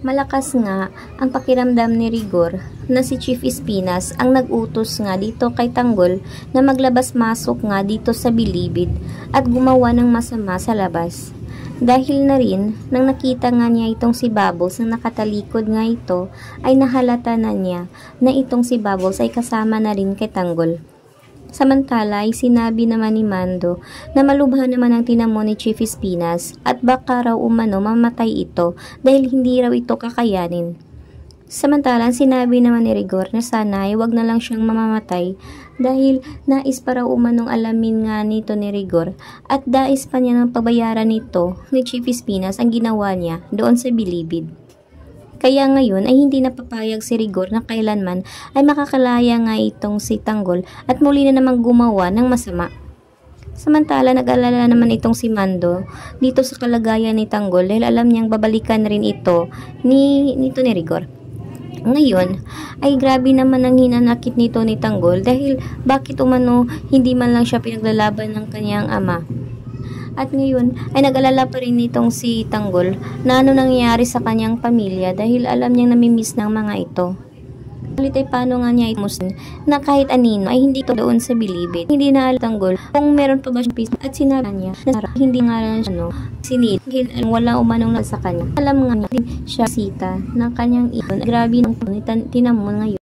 Malakas nga ang pakiramdam ni Rigor na si Chief Espinas ang nag-utos nga dito kay Tanggol na maglabas-masok nga dito sa bilibid at gumawa ng masama sa labas. Dahil na rin, nang nakita nga niya itong si Bubbles na nakatalikod nga ito, ay nahalata na niya na itong si Bubbles ay kasama na rin kay Tanggol. Samantala ay sinabi naman ni Mando na malubha naman ang tinamo ni Chief Espinas at baka raw umano mamatay ito dahil hindi raw ito kakayanin. Samantalang sinabi naman ni Rigor na sana ay wag na lang siyang mamamatay dahil nais pa raw umanong alamin nga nito ni Rigor at dais pa niya ng pabayaran nito ni Chief Espinas ang ginawa niya doon sa bilibid. Kaya ngayon ay hindi napapayag si Rigor na kailanman ay makakalaya nga itong si Tanggol at muli na namang gumawa ng masama. Samantala nag-alala naman itong si Mando dito sa kalagayan ni Tanggol dahil alam niyang babalikan rin ito nito ni Rigor. Ngayon ay grabe naman ang hinanakit nito ni Tanggol dahil bakit umano hindi man lang siya pinaglalaban ng kanyang ama. At ngayon ay nag-alala pa rin nitong si Tanggol na ano nangyayari sa kanyang pamilya dahil alam niyang namimiss ng mga ito. Ulit ay paano nga niya imusin na kahit anino ay hindi ito doon sa bilibid. Hindi na alam Tanggol kung meron pa ba siyang pista at sinabi niya na hindi nga lang siya sinit dahil wala umanong sa kanya. Alam nga niya siya sita ng kanyang iyon. Grabe nung tinamon ngayon.